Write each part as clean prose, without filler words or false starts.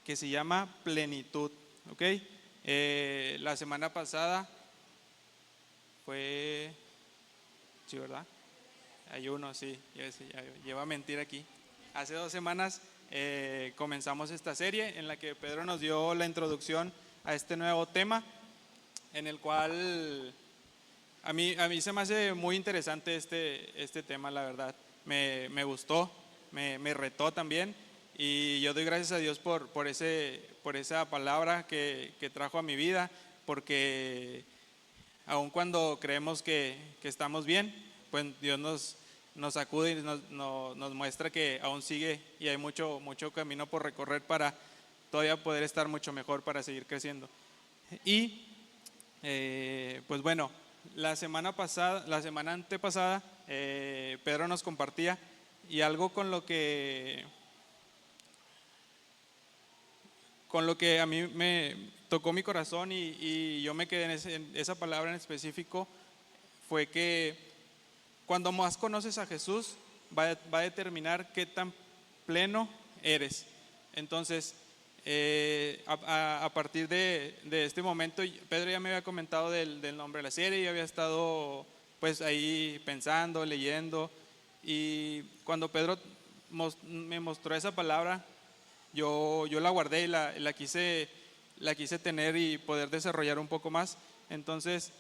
que se llama plenitud, ¿ok? La semana pasada fue, sí, ¿verdad? Hay uno, sí, ya lleva a mentir aquí. Hace 2 semanas comenzamos esta serie en la que Pedro nos dio la introducción a este nuevo tema, en el cual a mí se me hace muy interesante este tema, la verdad. Me gustó, me retó también, y yo doy gracias a Dios por esa palabra que trajo a mi vida, porque aun cuando creemos que estamos bien, pues Dios nos sacude y nos muestra que aún sigue y hay mucho camino por recorrer para todavía poder estar mucho mejor, para seguir creciendo. Y pues bueno, la semana antepasada, Pedro nos compartía, y algo con lo que a mí me tocó mi corazón y yo me quedé en esa palabra en específico, fue que cuando más conoces a Jesús va a determinar qué tan pleno eres. Entonces, a partir de este momento, Pedro ya me había comentado del nombre de la serie, yo había estado pues ahí pensando, leyendo, y cuando Pedro me mostró esa palabra, yo la guardé y la quise tener y poder desarrollar un poco más. Entonces,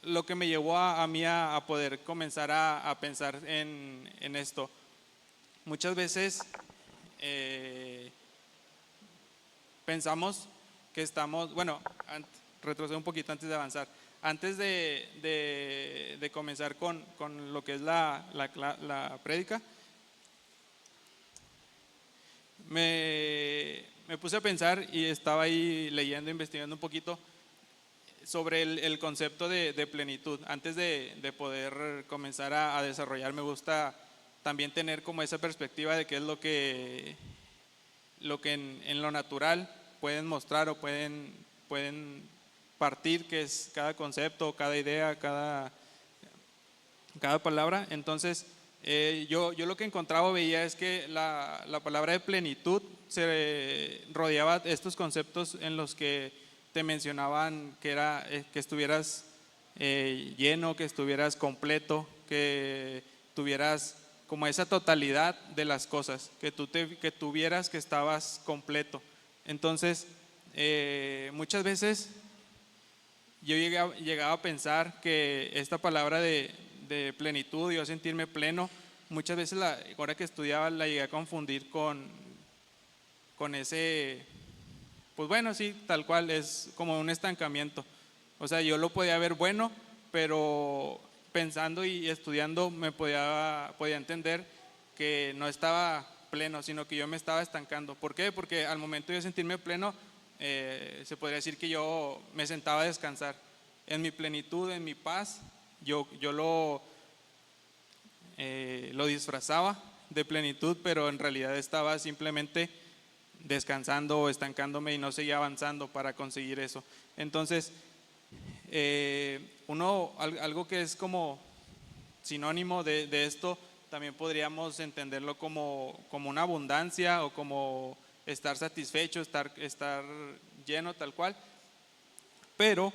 lo que me llevó a mí a poder comenzar a pensar en esto. Muchas veces pensamos que estamos, bueno, retrocedo un poquito antes de avanzar. Antes de comenzar con lo que es la prédica, me puse a pensar y estaba ahí leyendo, investigando un poquito sobre el concepto de plenitud. Antes de poder comenzar a desarrollar, me gusta también tener como esa perspectiva de qué es lo que en lo natural pueden mostrar o pueden partir, que es cada concepto, cada idea, cada palabra. Entonces, yo lo que encontraba o veía es que la palabra de plenitud se rodeaba estos conceptos en los que te mencionaban que era que estuvieras lleno, que estuvieras completo, que tuvieras como esa totalidad de las cosas, que tuvieras que estabas completo. Entonces, muchas veces yo llegaba a pensar que esta palabra de plenitud, yo sentirme pleno, muchas veces ahora que estudiaba la llegué a confundir con ese, pues bueno, sí, tal cual, es como un estancamiento. O sea, yo lo podía ver bueno, pero pensando y estudiando podía entender que no estaba pleno, sino que yo me estaba estancando. ¿Por qué? Porque al momento de sentirme pleno, se podría decir que yo me sentaba a descansar. En mi plenitud, en mi paz, yo lo disfrazaba de plenitud, pero en realidad estaba simplemente descansando o estancándome y no seguía avanzando para conseguir eso. Entonces, algo que es como sinónimo de esto, también podríamos entenderlo como una abundancia o como estar satisfecho, estar lleno tal cual. Pero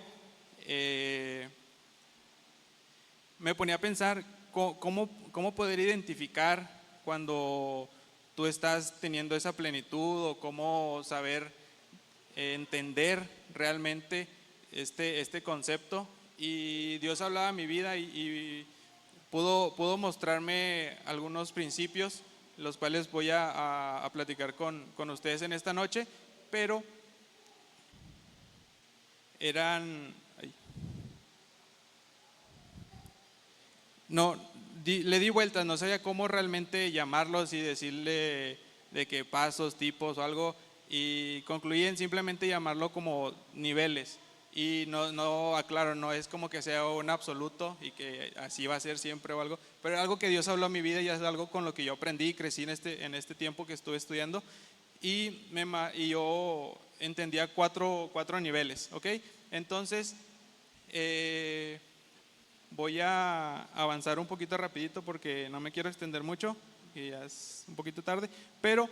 me ponía a pensar cómo poder identificar cuando tú estás teniendo esa plenitud, o cómo saber entender realmente este concepto. Y Dios hablaba a mi vida y pudo mostrarme algunos principios, los cuales voy a platicar con ustedes en esta noche, pero eran... No, le di vueltas, no sabía cómo realmente llamarlos y decirle de qué pasos, tipos o algo, y concluí en simplemente llamarlo como niveles. Y aclaro, no es como que sea un absoluto y que así va a ser siempre o algo, pero es algo que Dios habló a mi vida y es algo con lo que yo aprendí y crecí en este tiempo que estuve estudiando, y yo entendía cuatro niveles, ¿ok? Entonces, voy a avanzar un poquito rapidito porque no me quiero extender mucho y ya es un poquito tarde, pero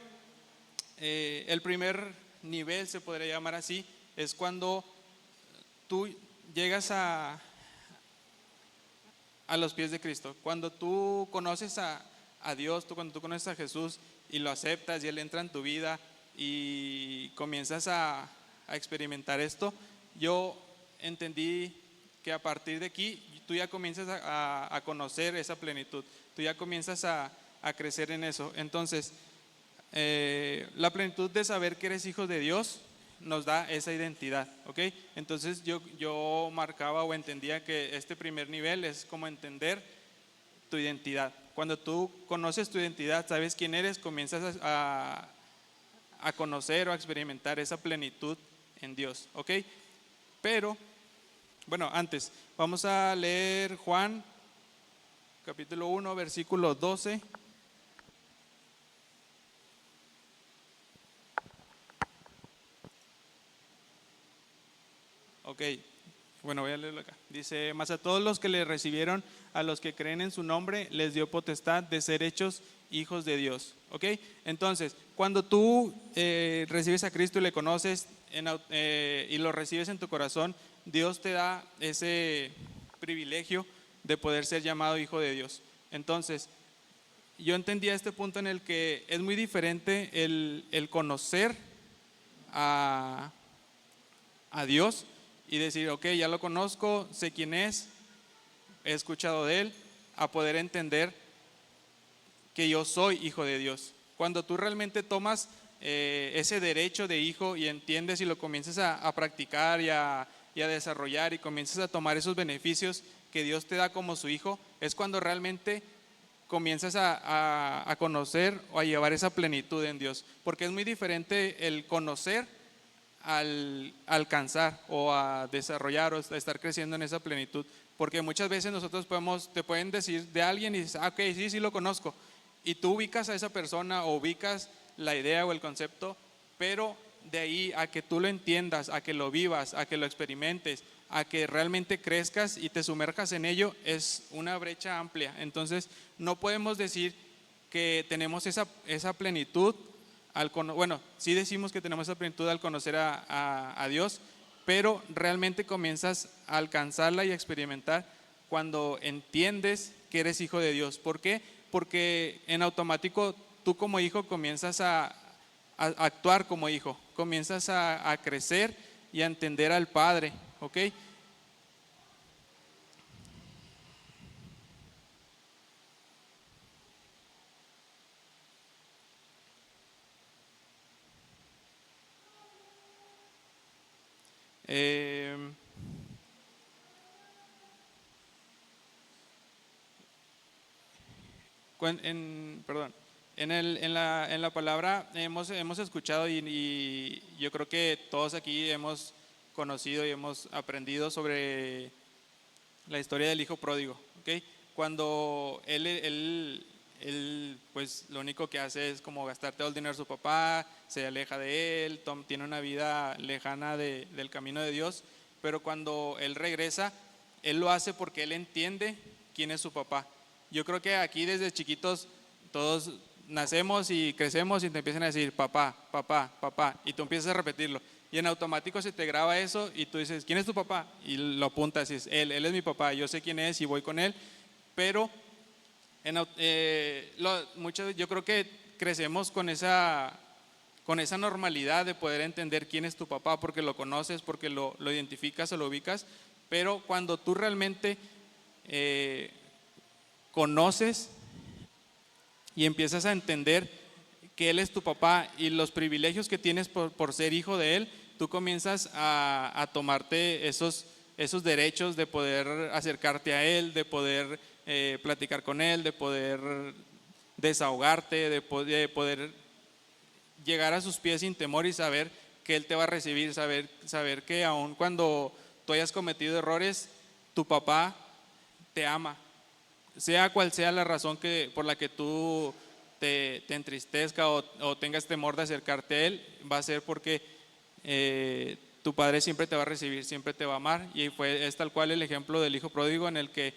el primer nivel, se podría llamar así, es cuando tú llegas a los pies de Cristo. Cuando tú conoces a Dios, cuando tú conoces a Jesús y lo aceptas y Él entra en tu vida y comienzas a experimentar esto, yo entendí que a partir de aquí tú ya comienzas a conocer esa plenitud, tú ya comienzas a crecer en eso. Entonces, la plenitud de saber que eres hijo de Dios nos da esa identidad, ¿ok? Entonces yo marcaba o entendía que este primer nivel es como entender tu identidad. Cuando tú conoces tu identidad, sabes quién eres, comienzas a conocer o a experimentar esa plenitud en Dios, ¿ok? Pero, bueno, antes, vamos a leer Juan, capítulo 1, versículo 12. Ok, bueno, voy a leerlo acá. Dice, mas a todos los que le recibieron, a los que creen en su nombre, les dio potestad de ser hechos hijos de Dios. Ok, entonces, cuando tú recibes a Cristo y le conoces y lo recibes en tu corazón, Dios te da ese privilegio de poder ser llamado hijo de Dios. Entonces, yo entendía este punto en el que es muy diferente el conocer a Dios y decir, ok, ya lo conozco, sé quién es, he escuchado de Él, a poder entender que yo soy hijo de Dios. Cuando tú realmente tomas ese derecho de hijo y entiendes y lo comienzas a practicar y a desarrollar y comienzas a tomar esos beneficios que Dios te da como su hijo, es cuando realmente comienzas a conocer o a llevar esa plenitud en Dios. Porque es muy diferente el conocer al alcanzar o a desarrollar o a estar creciendo en esa plenitud, porque muchas veces nosotros te pueden decir de alguien y dices, ok, sí lo conozco, y tú ubicas a esa persona o ubicas la idea o el concepto, pero de ahí a que tú lo entiendas, a que lo vivas, a que lo experimentes, a que realmente crezcas y te sumerjas en ello, es una brecha amplia. Entonces no podemos decir que tenemos esa plenitud bueno, sí decimos que tenemos esa plenitud al conocer a Dios, pero realmente comienzas a alcanzarla y a experimentar cuando entiendes que eres hijo de Dios. ¿Por qué? Porque en automático tú como hijo comienzas a actuar como hijo, comienzas a crecer y a entender al Padre, ¿ok? Perdón, en la palabra hemos escuchado y yo creo que todos aquí hemos conocido y hemos aprendido sobre la historia del hijo pródigo, ¿ok? Cuando él pues lo único que hace es como gastar todo el dinero de su papá, se aleja de él, tiene una vida lejana del camino de Dios, pero cuando él regresa, él lo hace porque él entiende quién es su papá. Yo creo que aquí desde chiquitos todos nacemos y crecemos y te empiezan a decir papá, papá, papá, y tú empiezas a repetirlo. Y en automático se te graba eso y tú dices, ¿quién es tu papá? Y lo apuntas y es él es mi papá, yo sé quién es y voy con él. Pero yo creo que crecemos con esa normalidad de poder entender quién es tu papá porque lo conoces, porque lo identificas o lo ubicas. Pero cuando tú realmente conoces y empiezas a entender que Él es tu papá y los privilegios que tienes por ser hijo de Él, tú comienzas a tomarte esos derechos de poder acercarte a Él, de poder platicar con Él, de poder desahogarte, de poder llegar a sus pies sin temor y saber que Él te va a recibir, saber que aun cuando tú hayas cometido errores, tu papá te ama, sea cual sea la razón por la que tú te entristezca o tengas temor de acercarte a Él, va a ser porque tu padre siempre te va a recibir, siempre te va a amar. Y es tal cual el ejemplo del hijo pródigo en el que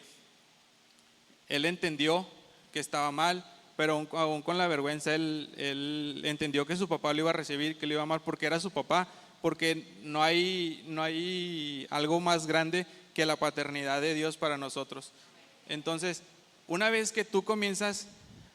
él entendió que estaba mal, pero aún con la vergüenza él entendió que su papá lo iba a recibir, que lo iba a amar porque era su papá, porque no hay algo más grande que la paternidad de Dios para nosotros. Entonces, una vez que tú comienzas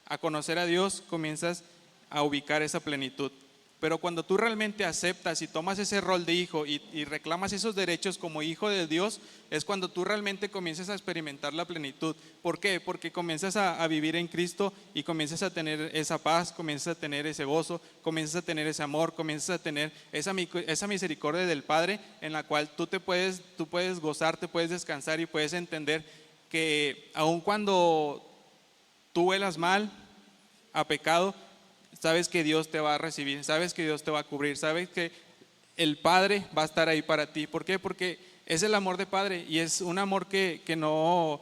a conocer a Dios, comienzas a ubicar esa plenitud. Pero cuando tú realmente aceptas y tomas ese rol de hijo y reclamas esos derechos como hijo de Dios, es cuando tú realmente comienzas a experimentar la plenitud. ¿Por qué? Porque comienzas a vivir en Cristo y comienzas a tener esa paz, comienzas a tener ese gozo, comienzas a tener ese amor, comienzas a tener esa misericordia del Padre en la cual tú puedes gozar, te puedes descansar y puedes entender que aun cuando tú huelas mal, a pecado, sabes que Dios te va a recibir, sabes que Dios te va a cubrir, sabes que el Padre va a estar ahí para ti. ¿Por qué? Porque es el amor de Padre y es un amor que no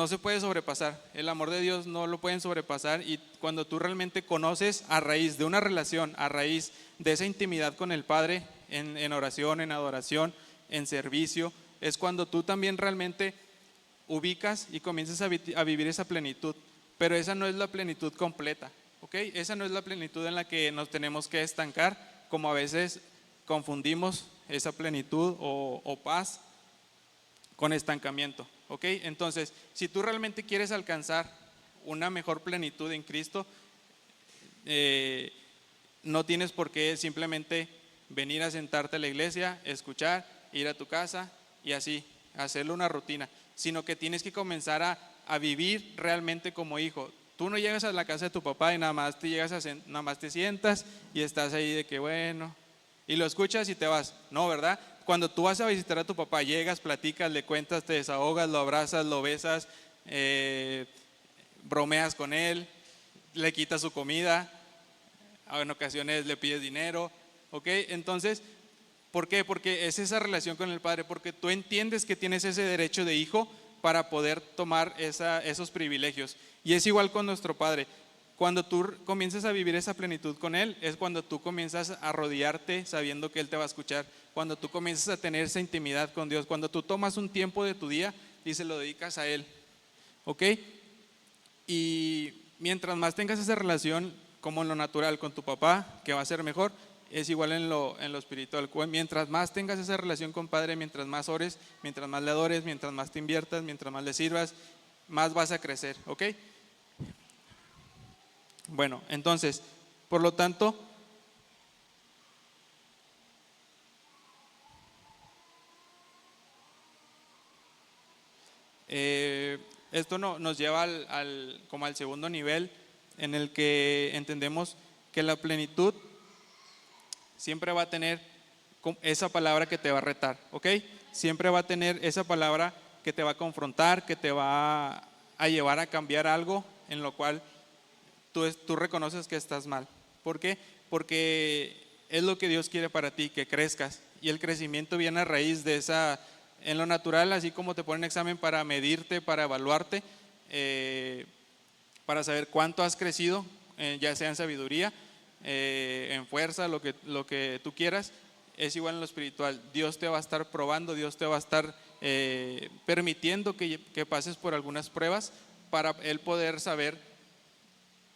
se puede sobrepasar. El amor de Dios no lo pueden sobrepasar, y cuando tú realmente conoces a raíz de una relación, a raíz de esa intimidad con el Padre, en oración, en adoración, en servicio, es cuando tú también realmente ubicas y comienzas a vivir esa plenitud. Pero esa no es la plenitud completa, ¿ok? Esa no es la plenitud en la que nos tenemos que estancar, como a veces confundimos esa plenitud o paz con estancamiento, ¿ok? Entonces, si tú realmente quieres alcanzar una mejor plenitud en Cristo, no tienes por qué simplemente venir a sentarte a la iglesia, escuchar, ir a tu casa y así, hacerlo una rutina, sino que tienes que comenzar a vivir realmente como hijo. Tú no llegas a la casa de tu papá y nada más te sientas y estás ahí de que bueno, y lo escuchas y te vas. No, ¿verdad? Cuando tú vas a visitar a tu papá, llegas, platicas, le cuentas, te desahogas, lo abrazas, lo besas, bromeas con él, le quitas su comida, en ocasiones le pides dinero, ¿ok? Entonces, ¿por qué? Porque es esa relación con el Padre, porque tú entiendes que tienes ese derecho de hijo para poder tomar esos privilegios. Y es igual con nuestro Padre. Cuando tú comienzas a vivir esa plenitud con Él, es cuando tú comienzas a rodearte sabiendo que Él te va a escuchar, cuando tú comienzas a tener esa intimidad con Dios, cuando tú tomas un tiempo de tu día y se lo dedicas a Él, ¿ok? Y mientras más tengas esa relación como en lo natural con tu papá, que va a ser mejor, es igual en lo espiritual. Mientras más tengas esa relación con Padre, mientras más ores, mientras más le adores, mientras más te inviertas, mientras más le sirvas, más vas a crecer, ¿ok? Bueno, entonces, por lo tanto, esto nos lleva como al segundo nivel, en el que entendemos que la plenitud siempre va a tener esa palabra que te va a retar, ¿ok? Siempre va a tener esa palabra que te va a confrontar, que te va a llevar a cambiar algo en lo cual tú reconoces que estás mal. ¿Por qué? Porque es lo que Dios quiere para ti, que crezcas. Y el crecimiento viene a raíz de en lo natural, así como te ponen examen para medirte, para evaluarte, para saber cuánto has crecido, ya sea en sabiduría, en fuerza, lo que tú quieras. Es igual en lo espiritual. Dios te va a estar probando, Dios te va a estar permitiendo que pases por algunas pruebas para Él poder saber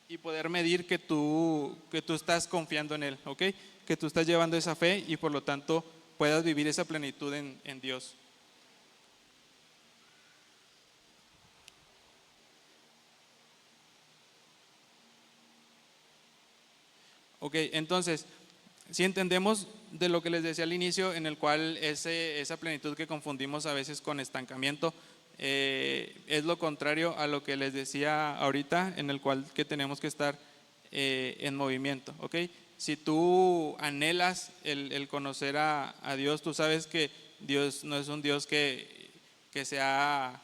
y poder medir que tú estás confiando en Él, ¿ok? Que tú estás llevando esa fe y por lo tanto puedas vivir esa plenitud en Dios. Ok, entonces, si entendemos de lo que les decía al inicio, en el cual esa plenitud que confundimos a veces con estancamiento, es lo contrario a lo que les decía ahorita, en el cual que tenemos que estar en movimiento, ¿ok? Si tú anhelas el conocer a Dios, tú sabes que Dios no es un Dios que sea,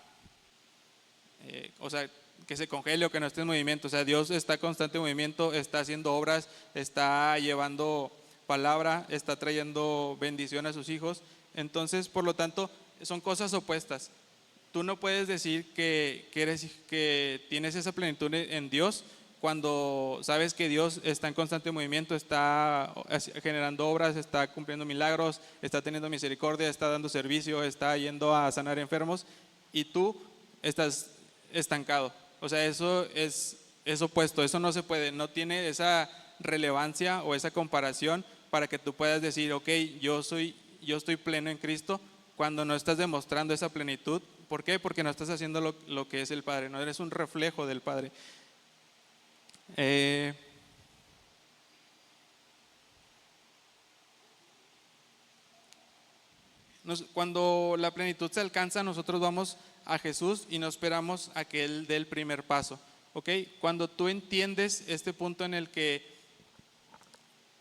o sea, que se congele o que no esté en movimiento. O sea, Dios está en constante movimiento, está haciendo obras, está llevando palabra, está trayendo bendición a sus hijos. Entonces, por lo tanto, son cosas opuestas. Tú no puedes decir que tienes esa plenitud en Dios cuando sabes que Dios está en constante movimiento, está generando obras, está cumpliendo milagros, está teniendo misericordia, está dando servicio, está yendo a sanar enfermos, y tú estás estancado. O sea, eso es opuesto, eso no se puede, no tiene esa relevancia o esa comparación para que tú puedas decir, ok, yo estoy pleno en Cristo, cuando no estás demostrando esa plenitud. ¿Por qué? Porque no estás haciendo lo que es el Padre, no eres un reflejo del Padre. Cuando la plenitud se alcanza, nosotros vamos a Jesús y no esperamos a que Él dé el primer paso. ¿Ok? Cuando tú entiendes este punto en el que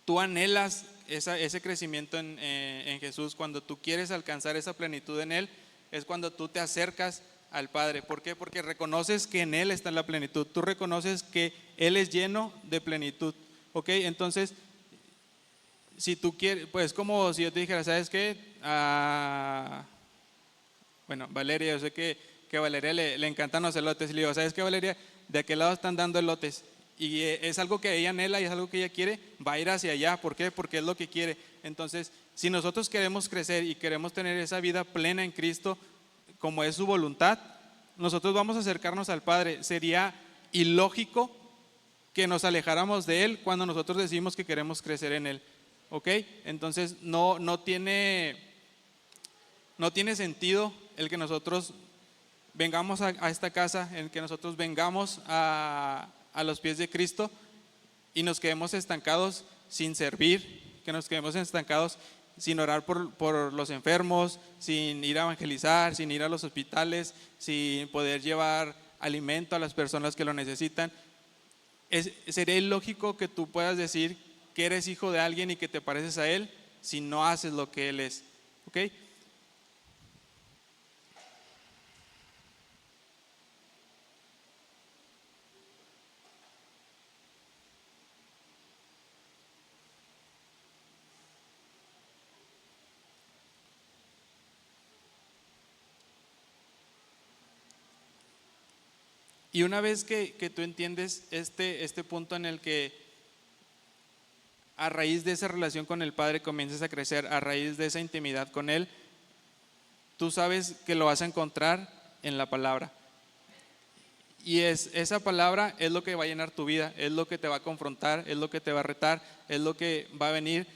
tú anhelas ese crecimiento en Jesús, cuando tú quieres alcanzar esa plenitud en Él, es cuando tú te acercas al Padre. ¿Por qué? Porque reconoces que en Él está la plenitud. Tú reconoces que Él es lleno de plenitud. ¿Ok? Entonces, si tú quieres, pues como si yo te dijera, ¿sabes qué? Bueno, Valeria, yo sé que a Valeria le encantan los elotes. Y le digo, ¿sabes qué, Valeria? De aquel lado están dando elotes. Y es algo que ella anhela y es algo que ella quiere, va a ir hacia allá. ¿Por qué? Porque es lo que quiere. Entonces, si nosotros queremos crecer y queremos tener esa vida plena en Cristo, como es su voluntad, nosotros vamos a acercarnos al Padre. Sería ilógico que nos alejáramos de Él cuando nosotros decimos que queremos crecer en Él. ¿Ok? Entonces, no tiene sentido el que nosotros vengamos a esta casa, en que nosotros vengamos a los pies de Cristo y nos quedemos estancados sin servir, que nos quedemos estancados sin orar por los enfermos, sin ir a evangelizar, sin ir a los hospitales, sin poder llevar alimento a las personas que lo necesitan. Sería ilógico que tú puedas decir que eres hijo de alguien y que te pareces a Él si no haces lo que Él es. ¿Ok? Y una vez que tú entiendes este punto en el que a raíz de esa relación con el Padre comienzas a crecer, a raíz de esa intimidad con Él, tú sabes que lo vas a encontrar en la palabra. Y esa palabra es lo que va a llenar tu vida, es lo que te va a confrontar, es lo que te va a retar, es lo que va a venir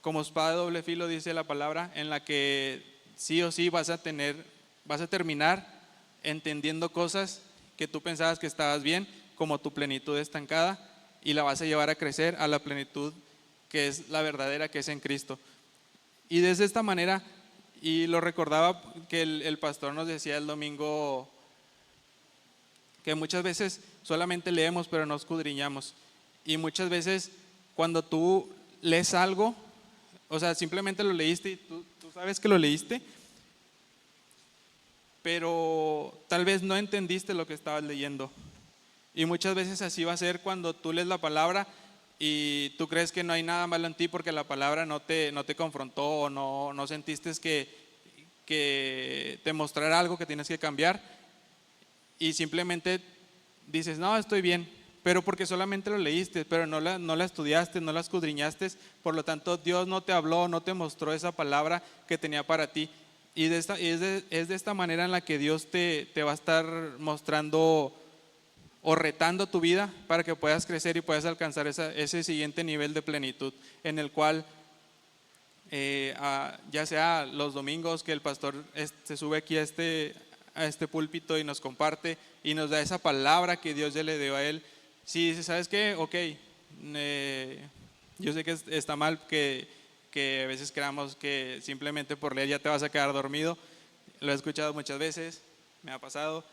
como espada de doble filo, dice la palabra, en la que sí o sí vas a terminar entendiendo cosas que tú pensabas que estabas bien, como tu plenitud estancada, y la vas a llevar a crecer a la plenitud que es la verdadera, que es en Cristo. Y desde esta manera, y lo recordaba que el pastor nos decía el domingo, que muchas veces solamente leemos pero no escudriñamos. Y muchas veces cuando tú lees algo, o sea, simplemente lo leíste y tú sabes que lo leíste, pero tal vez no entendiste lo que estabas leyendo. Y muchas veces así va a ser cuando tú lees la palabra y tú crees que no hay nada malo en ti porque la palabra no te confrontó o no sentiste que te mostrara algo que tienes que cambiar, y simplemente dices, no, estoy bien, pero porque solamente lo leíste, pero no la estudiaste, no la escudriñaste, por lo tanto Dios no te habló, no te mostró esa palabra que tenía para ti. Y es de esta manera en la que Dios te va a estar mostrando o retando tu vida para que puedas crecer y puedas alcanzar ese siguiente nivel de plenitud, en el cual ya sea los domingos que el pastor se sube aquí a este púlpito y nos comparte y nos da esa palabra que Dios ya le dio a él. Si dices, ¿sabes qué? Ok, yo sé que está mal que a veces creamos que simplemente por leer ya te vas a quedar dormido. Lo he escuchado muchas veces, me ha pasado.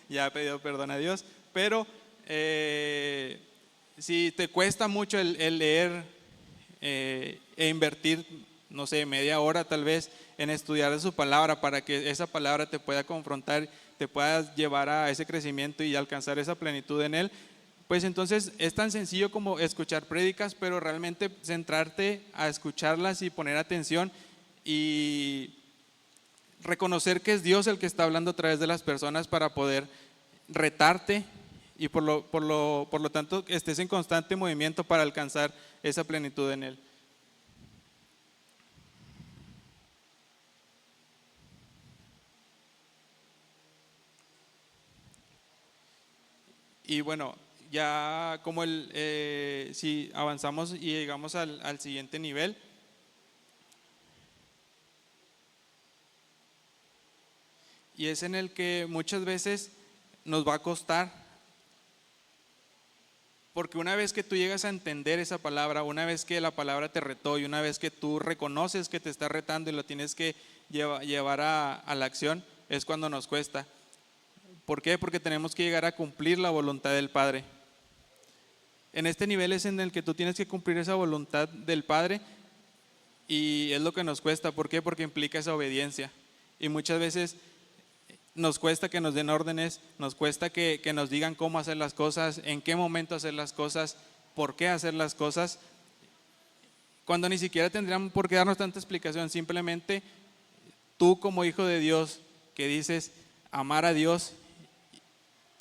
Ya he pedido perdón a Dios, pero si te cuesta mucho el leer e invertir, no sé, media hora tal vez en estudiar su palabra para que esa palabra te pueda confrontar, te puedas llevar a ese crecimiento y alcanzar esa plenitud en él, pues entonces es tan sencillo como escuchar prédicas, pero realmente centrarte a escucharlas y poner atención y reconocer que es Dios el que está hablando a través de las personas para poder retarte y por lo tanto estés en constante movimiento para alcanzar esa plenitud en Él. Y bueno, ya como si avanzamos y llegamos al siguiente nivel, y es en el que muchas veces nos va a costar, porque una vez que tú llegas a entender esa palabra, una vez que la palabra te retó y una vez que tú reconoces que te está retando y lo tienes que llevar a la acción, es cuando nos cuesta. ¿Por qué? Porque tenemos que llegar a cumplir la voluntad del Padre. En este nivel es en el que tú tienes que cumplir esa voluntad del Padre y es lo que nos cuesta. ¿Por qué? Porque implica esa obediencia. Y muchas veces nos cuesta que nos den órdenes, nos cuesta que nos digan cómo hacer las cosas, en qué momento hacer las cosas, por qué hacer las cosas, cuando ni siquiera tendrían por qué darnos tanta explicación. Simplemente tú como hijo de Dios que dices amar a Dios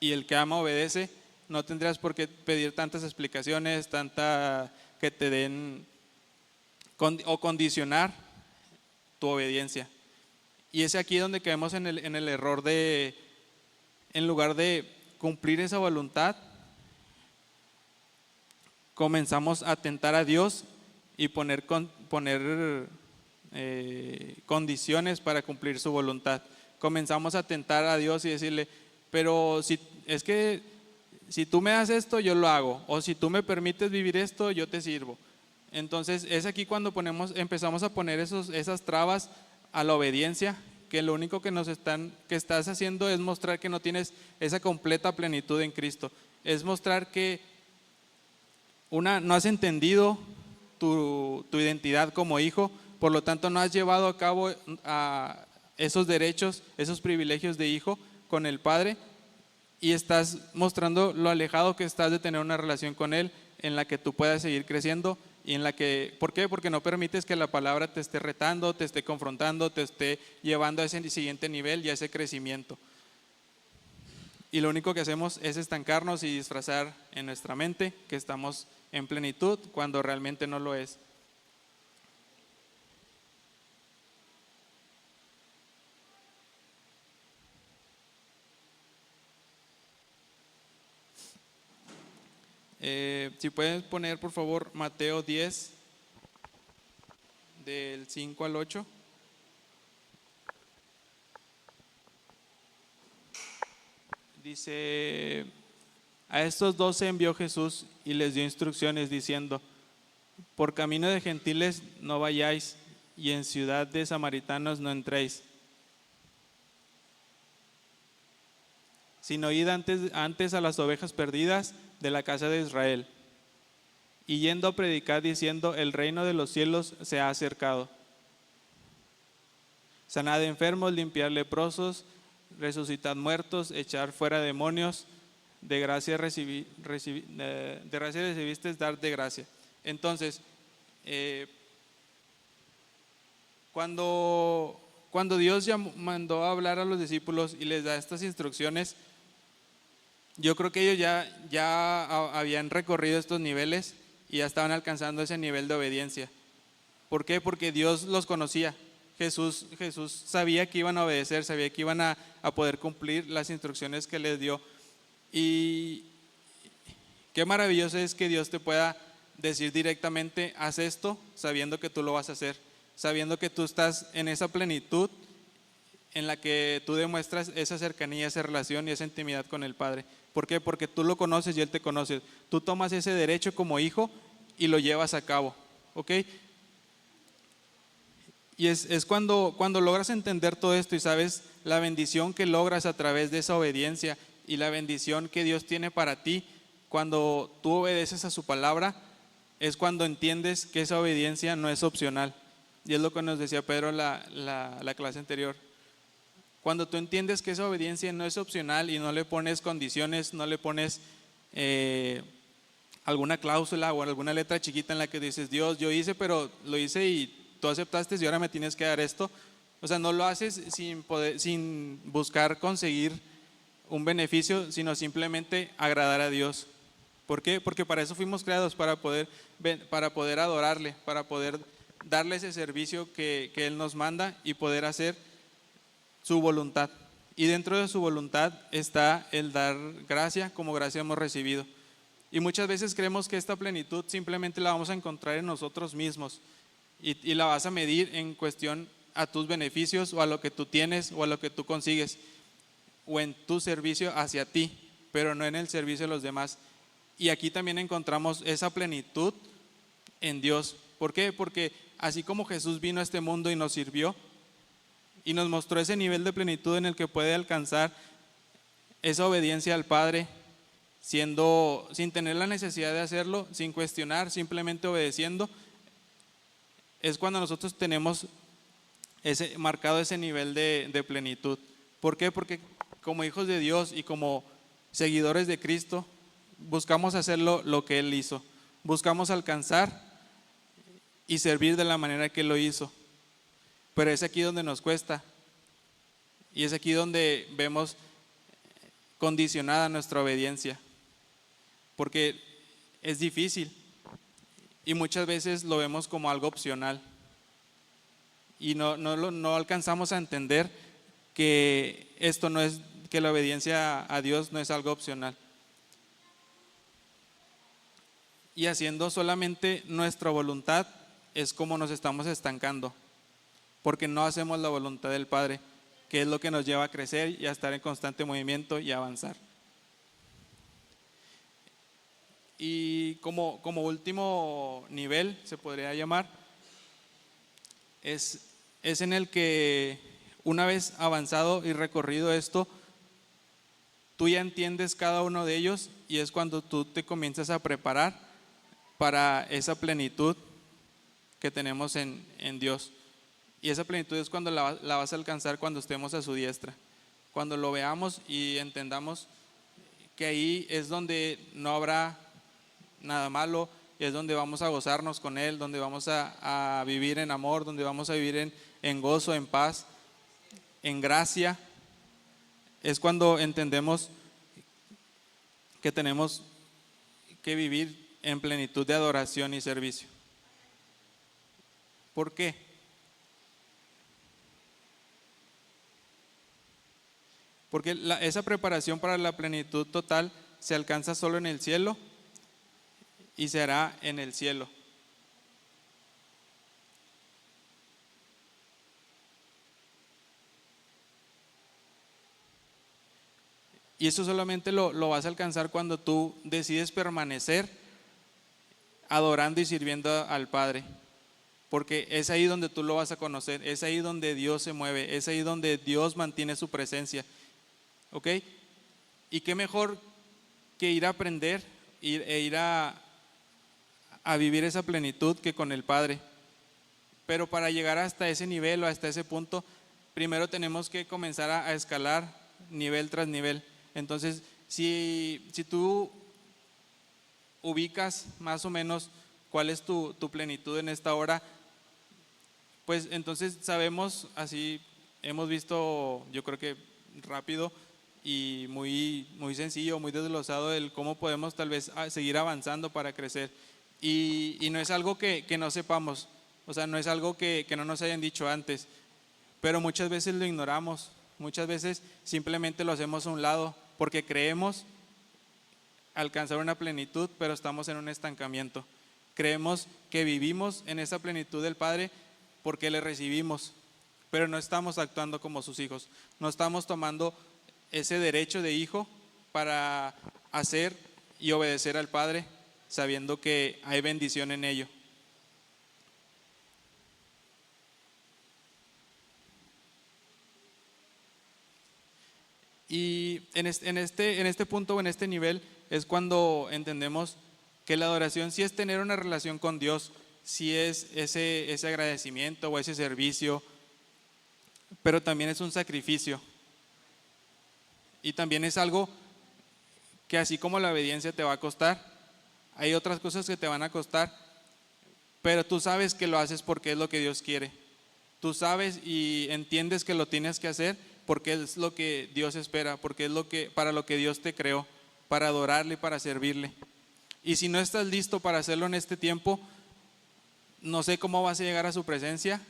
y el que ama obedece, no tendrías por qué pedir tantas explicaciones, que te den o condicionar tu obediencia. Y es aquí donde caemos en el error de, en lugar de cumplir esa voluntad, comenzamos a tentar a Dios y poner condiciones para cumplir su voluntad. Comenzamos a tentar a Dios y decirle, pero es que si tú me das esto, yo lo hago, o si tú me permites vivir esto, yo te sirvo. Entonces es aquí cuando empezamos a poner esas trabas a la obediencia, que lo único que estás haciendo es mostrar que no tienes esa completa plenitud en Cristo. Es mostrar que no has entendido tu identidad como hijo, por lo tanto no has llevado a cabo esos derechos, esos privilegios de hijo con el Padre, y estás mostrando lo alejado que estás de tener una relación con Él en la que tú puedas seguir creciendo y en la que, ¿por qué? Porque no permites que la palabra te esté retando, te esté confrontando, te esté llevando a ese siguiente nivel y a ese crecimiento. Y lo único que hacemos es estancarnos y disfrazar en nuestra mente que estamos en plenitud cuando realmente no lo es. Si puedes poner por favor Mateo 10 del 5 al 8. Dice, a estos 12 envió Jesús y les dio instrucciones diciendo, por camino de gentiles no vayáis y en ciudad de samaritanos no entréis, sino id antes a las ovejas perdidas de la casa de Israel. Y yendo a predicar diciendo, el reino de los cielos se ha acercado. Sanad enfermos, limpiar leprosos, resucitad muertos, echar fuera demonios, de gracia recibiste, dar de gracia. Entonces, cuando Dios ya mandó a hablar a los discípulos y les da estas instrucciones, yo creo que ellos ya habían recorrido estos niveles y ya estaban alcanzando ese nivel de obediencia. ¿Por qué? Porque Dios los conocía. Jesús sabía que iban a obedecer, sabía que iban a poder cumplir las instrucciones que les dio. Y qué maravilloso es que Dios te pueda decir directamente, haz esto, sabiendo que tú lo vas a hacer, sabiendo que tú estás en esa plenitud en la que tú demuestras esa cercanía, esa relación y esa intimidad con el Padre. ¿Por qué? Porque tú lo conoces y Él te conoce. Tú tomas ese derecho como hijo y lo llevas a cabo, ¿ok? Y es cuando logras entender todo esto y sabes la bendición que logras a través de esa obediencia y la bendición que Dios tiene para ti cuando tú obedeces a su palabra, es cuando entiendes que esa obediencia no es opcional. Y es lo que nos decía Pedro en la clase anterior. Cuando tú entiendes que esa obediencia no es opcional y no le pones condiciones, no le pones alguna cláusula o alguna letra chiquita en la que dices, Dios, yo hice, pero lo hice y tú aceptaste y ahora me tienes que dar esto. O sea, no lo haces sin buscar conseguir un beneficio, sino simplemente agradar a Dios. ¿Por qué? Porque para eso fuimos creados, para poder adorarle, para poder darle ese servicio que Él nos manda y poder hacer su voluntad. y dentro de su voluntad está el dar gracia como gracia hemos recibido. Y muchas veces creemos que esta plenitud simplemente la vamos a encontrar en nosotros mismos y la vas a medir en cuestión a tus beneficios o a lo que tú tienes o a lo que tú consigues o en tu servicio hacia ti, pero no en el servicio de los demás. Y aquí también encontramos esa plenitud en Dios. ¿Por qué? Porque así como Jesús vino a este mundo y nos sirvió y nos mostró ese nivel de plenitud en el que puede alcanzar esa obediencia al Padre, sin tener la necesidad de hacerlo, sin cuestionar, simplemente obedeciendo, es cuando nosotros tenemos marcado ese nivel de plenitud. ¿Por qué? Porque como hijos de Dios y como seguidores de Cristo, buscamos hacer lo que Él hizo. Buscamos alcanzar y servir de la manera que Él lo hizo. Pero es aquí donde nos cuesta. Y es aquí donde vemos condicionada nuestra obediencia. Porque es difícil. Y muchas veces lo vemos como algo opcional. Y no alcanzamos a entender que esto no es, que la obediencia a Dios no es algo opcional. Y haciendo solamente nuestra voluntad es como nos estamos estancando, porque no hacemos la voluntad del Padre, que es lo que nos lleva a crecer y a estar en constante movimiento y a avanzar. Y como último nivel, se podría llamar, es en el que una vez avanzado y recorrido esto, tú ya entiendes cada uno de ellos y es cuando tú te comienzas a preparar para esa plenitud que tenemos en Dios. Y esa plenitud es cuando la vas a alcanzar cuando estemos a su diestra, cuando lo veamos y entendamos que ahí es donde no habrá nada malo, es donde vamos a gozarnos con Él, donde vamos a vivir en amor, donde vamos a vivir en gozo, en paz, en gracia. Es cuando entendemos que tenemos que vivir en plenitud de adoración y servicio. ¿Por qué? Porque esa preparación para la plenitud total se alcanza solo en el cielo y se hará en el cielo. Y eso solamente lo vas a alcanzar cuando tú decides permanecer adorando y sirviendo al Padre. Porque es ahí donde tú lo vas a conocer, es ahí donde Dios se mueve, es ahí donde Dios mantiene su presencia. ¿Ok? Y qué mejor que ir a aprender e ir a vivir esa plenitud que con el Padre. Pero para llegar hasta ese nivel o hasta ese punto, primero tenemos que comenzar a escalar nivel tras nivel. Entonces, si tú ubicas más o menos cuál es tu plenitud en esta hora, pues entonces sabemos, así hemos visto, yo creo que rápido y muy sencillo, muy desglosado el cómo podemos tal vez seguir avanzando para crecer. Y no es algo que no sepamos, o sea, no es algo que no nos hayan dicho antes, pero muchas veces lo ignoramos, muchas veces simplemente lo hacemos a un lado porque creemos alcanzar una plenitud, pero estamos en un estancamiento. Creemos que vivimos en esa plenitud del Padre porque le recibimos, pero no estamos actuando como sus hijos, no estamos tomando ese derecho de hijo para hacer y obedecer al Padre, sabiendo que hay bendición en ello. Y en este punto o en este nivel es cuando entendemos que la adoración sí es tener una relación con Dios, sí es ese agradecimiento o ese servicio, pero también es un sacrificio. Y también es algo que así como la obediencia te va a costar, hay otras cosas que te van a costar, pero tú sabes que lo haces porque es lo que Dios quiere. Tú sabes y entiendes que lo tienes que hacer porque es lo que Dios espera, porque es para lo que Dios te creó, para adorarle y para servirle. Y si no estás listo para hacerlo en este tiempo, no sé cómo vas a llegar a su presencia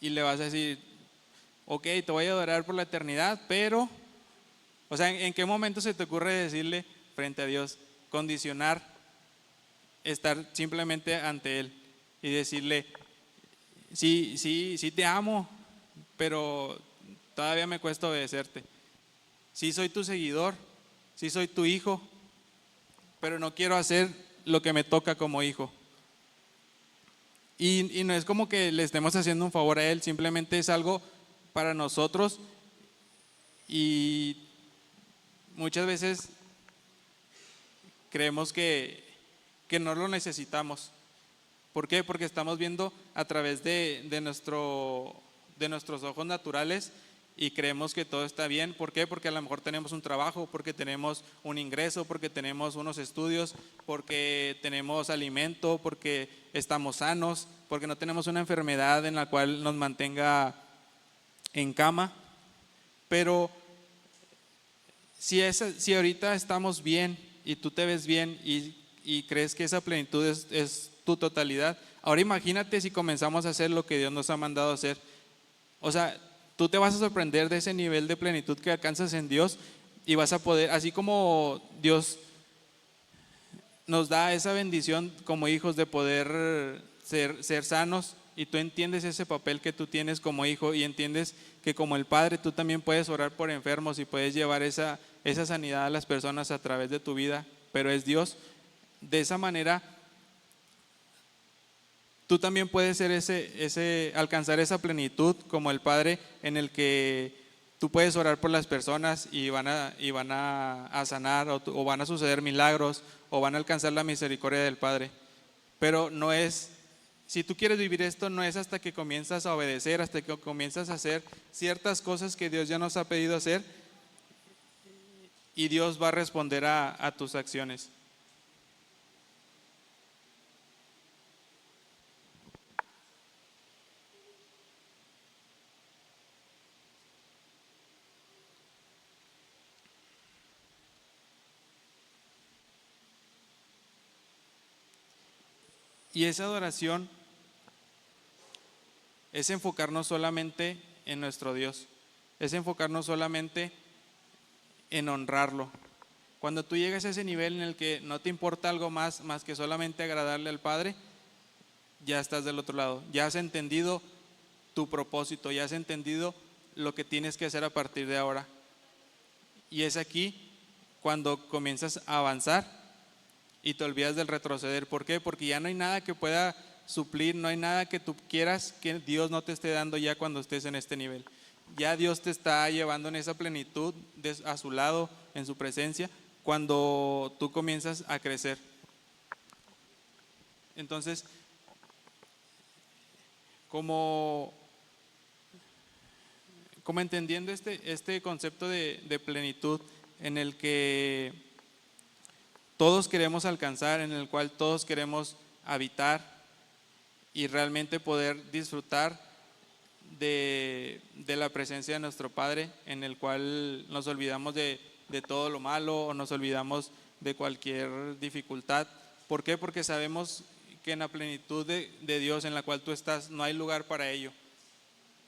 y le vas a decir, ok, te voy a adorar por la eternidad, pero, o sea, ¿en qué momento se te ocurre decirle frente a Dios, condicionar estar simplemente ante Él y decirle, sí, sí, sí te amo, pero todavía me cuesta obedecerte? Sí soy tu seguidor, sí soy tu hijo, pero no quiero hacer lo que me toca como hijo. Y no es como que le estemos haciendo un favor a Él, simplemente es algo para nosotros, y muchas veces creemos que no lo necesitamos. ¿Por qué? Porque estamos viendo a través de nuestros ojos naturales y creemos que todo está bien. ¿Por qué? Porque a lo mejor tenemos un trabajo, porque tenemos un ingreso, porque tenemos unos estudios, porque tenemos alimento, porque estamos sanos, porque no tenemos una enfermedad en la cual nos mantenga en cama. Pero si ahorita estamos bien y tú te ves bien y crees que esa plenitud es tu totalidad, ahora imagínate si comenzamos a hacer lo que Dios nos ha mandado a hacer. O sea, tú te vas a sorprender de ese nivel de plenitud que alcanzas en Dios, y vas a poder, así como Dios nos da esa bendición como hijos de poder ser sanos, y tú entiendes ese papel que tú tienes como hijo, y entiendes que como el Padre tú también puedes orar por enfermos y puedes llevar esa sanidad a las personas a través de tu vida, pero es Dios. De esa manera tú también puedes ser alcanzar esa plenitud como el Padre, en el que tú puedes orar por las personas y van a sanar, o van a suceder milagros, o van a alcanzar la misericordia del Padre. Pero no es, si tú quieres vivir esto, no es hasta que comienzas a obedecer, hasta que comienzas a hacer ciertas cosas que Dios ya nos ha pedido hacer, y Dios va a responder a tus acciones. Y esa adoración es enfocarnos solamente en nuestro Dios, es enfocarnos solamente en honrarlo. Cuando tú llegas a ese nivel en el que no te importa algo más que solamente agradarle al Padre, ya estás del otro lado, ya has entendido tu propósito, ya has entendido lo que tienes que hacer a partir de ahora. Y es aquí cuando comienzas a avanzar y te olvidas del retroceder. ¿Por qué? Porque ya no hay nada que pueda suplir, no hay nada que tú quieras que Dios no te esté dando ya cuando estés en este nivel. Ya Dios te está llevando en esa plenitud a su lado, en su presencia, cuando tú comienzas a crecer. Entonces, como entendiendo este concepto de plenitud en el que todos queremos alcanzar, en el cual todos queremos habitar y realmente poder disfrutar de la presencia de nuestro Padre, en el cual nos olvidamos de todo lo malo, o nos olvidamos de cualquier dificultad. ¿Por qué? Porque sabemos que en la plenitud de Dios en la cual tú estás no hay lugar para ello.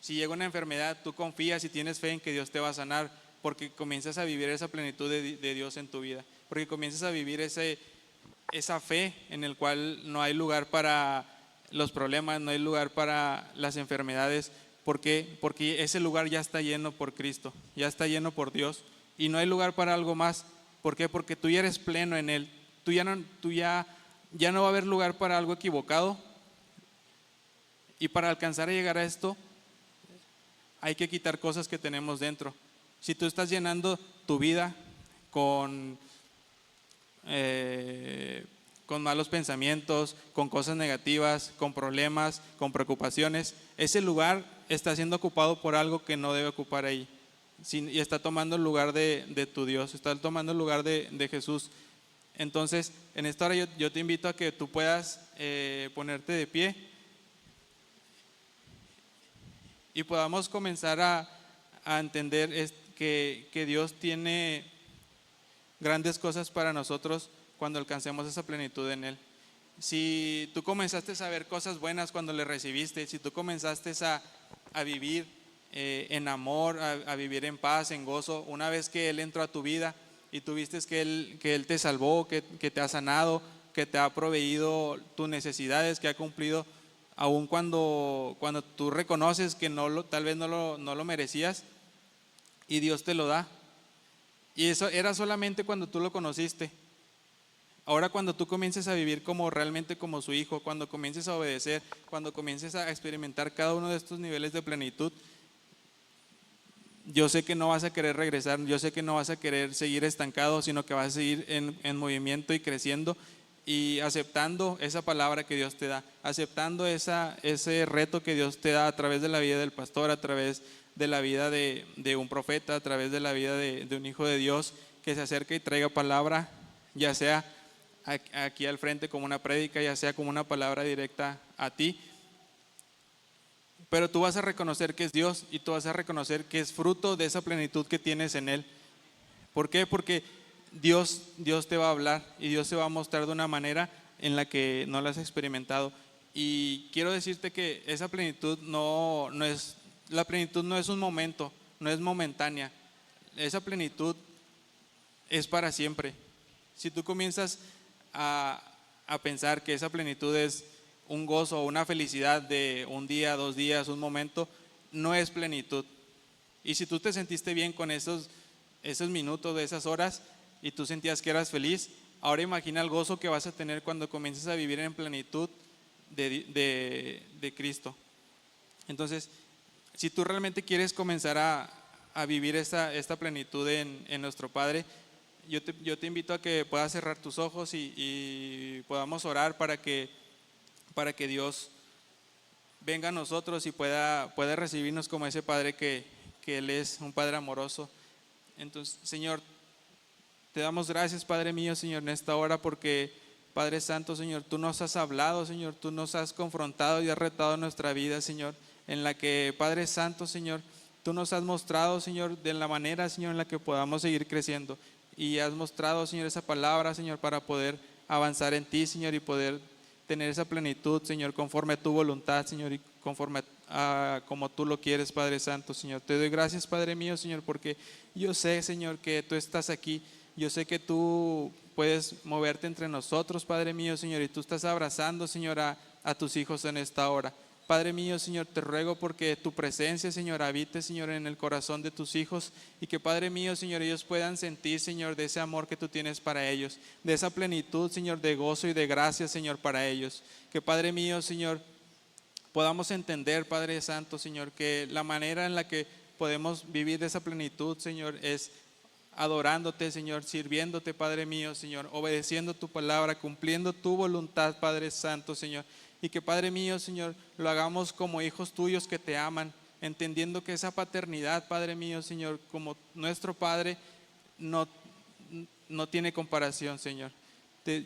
Si llega una enfermedad, tú confías y tienes fe en que Dios te va a sanar, porque comienzas a vivir esa plenitud de Dios en tu vida, porque comienzas a vivir esa fe en el cual no hay lugar para los problemas, no hay lugar para las enfermedades. ¿Por qué? Porque ese lugar ya está lleno por Cristo, ya está lleno por Dios, y no hay lugar para algo más. ¿Por qué? Porque tú ya eres pleno en Él. Ya no va a haber lugar para algo equivocado. Y para alcanzar a llegar a esto, hay que quitar cosas que tenemos dentro. Si tú estás llenando tu vida con malos pensamientos, con cosas negativas, con problemas, con preocupaciones, ese lugar está siendo ocupado por algo que no debe ocupar ahí, y está tomando el lugar de tu Dios, está tomando el lugar de Jesús. Entonces, en esta hora yo te invito a que tú puedas ponerte de pie y podamos comenzar a entender que Dios tiene grandes cosas para nosotros cuando alcancemos esa plenitud en Él. Si tú comenzaste a ver cosas buenas cuando le recibiste, si tú comenzaste a vivir en amor, a vivir en paz, en gozo. Una vez que Él entró a tu vida y tú viste que Él te salvó, que te ha sanado, que te ha proveído tus necesidades, que ha cumplido, aun cuando tú reconoces que tal vez no lo merecías, y Dios te lo da. Y eso era solamente cuando tú lo conociste. Ahora cuando tú comiences a vivir realmente como su hijo, cuando comiences a obedecer, cuando comiences a experimentar cada uno de estos niveles de plenitud, yo sé que no vas a querer regresar, yo sé que no vas a querer seguir estancado, sino que vas a seguir en movimiento y creciendo y aceptando esa palabra que Dios te da, aceptando ese reto que Dios te da a través de la vida del pastor, a través de la vida de un profeta, a través de la vida de un hijo de Dios que se acerca y traiga palabra, ya sea aquí al frente como una prédica, ya sea como una palabra directa a ti. Pero tú vas a reconocer que es Dios y tú vas a reconocer que es fruto de esa plenitud que tienes en Él. ¿Por qué? Porque Dios te va a hablar y Dios se va a mostrar de una manera en la que no la has experimentado. Y quiero decirte que esa plenitud la plenitud no es un momento, no es momentánea. Esa plenitud es para siempre. Si tú comienzas a pensar que esa plenitud es un gozo o una felicidad de un día, 2 días, un momento, no es plenitud. Y si tú te sentiste bien con esos minutos, de esas horas, y tú sentías que eras feliz, ahora imagina el gozo que vas a tener cuando comiences a vivir en plenitud de Cristo. Entonces, si tú realmente quieres comenzar a vivir esta plenitud en nuestro Padre, yo te invito a que puedas cerrar tus ojos y podamos orar para que Dios venga a nosotros y pueda recibirnos como ese Padre que Él es, un Padre amoroso. Entonces, Señor, te damos gracias, Padre mío, Señor, en esta hora, porque, Padre Santo, Señor, tú nos has hablado, Señor, tú nos has confrontado y has retado nuestra vida, Señor, en la que, Padre Santo, Señor, tú nos has mostrado, Señor, de la manera, Señor, en la que podamos seguir creciendo. Y has mostrado, Señor, esa palabra, Señor, para poder avanzar en ti, Señor, y poder tener esa plenitud, Señor, conforme a tu voluntad, Señor, y conforme a como tú lo quieres, Padre Santo, Señor. Te doy gracias, Padre mío, Señor, porque yo sé, Señor, que tú estás aquí. Yo sé que tú puedes moverte entre nosotros, Padre mío, Señor, y tú estás abrazando, Señor, a tus hijos en esta hora. Padre mío, Señor, te ruego porque tu presencia, Señor, habite, Señor, en el corazón de tus hijos y que, Padre mío, Señor, ellos puedan sentir, Señor, de ese amor que tú tienes para ellos, de esa plenitud, Señor, de gozo y de gracia, Señor, para ellos. Que, Padre mío, Señor, podamos entender, Padre Santo, Señor, que la manera en la que podemos vivir de esa plenitud, Señor, es adorándote, Señor, sirviéndote, Padre mío, Señor, obedeciendo tu palabra, cumpliendo tu voluntad, Padre Santo, Señor. Y que, Padre mío, Señor, lo hagamos como hijos tuyos que te aman, entendiendo que esa paternidad, Padre mío, Señor, como nuestro Padre, no tiene comparación, Señor.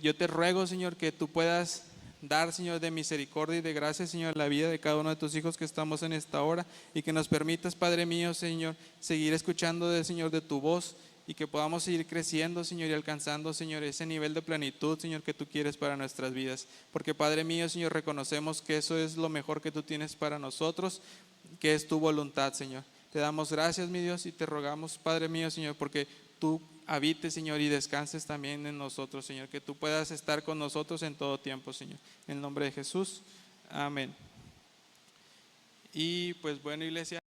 Yo te ruego, Señor, que tú puedas dar, Señor, de misericordia y de gracia, Señor, la vida de cada uno de tus hijos que estamos en esta hora, y que nos permitas, Padre mío, Señor, seguir escuchando, Señor, de tu voz, y que podamos seguir creciendo, Señor, y alcanzando, Señor, ese nivel de plenitud, Señor, que tú quieres para nuestras vidas. Porque, Padre mío, Señor, reconocemos que eso es lo mejor que tú tienes para nosotros, que es tu voluntad, Señor. Te damos gracias, mi Dios, y te rogamos, Padre mío, Señor, porque tú habites, Señor, y descanses también en nosotros, Señor, que tú puedas estar con nosotros en todo tiempo, Señor. En el nombre de Jesús, amén. Y pues bueno, iglesia.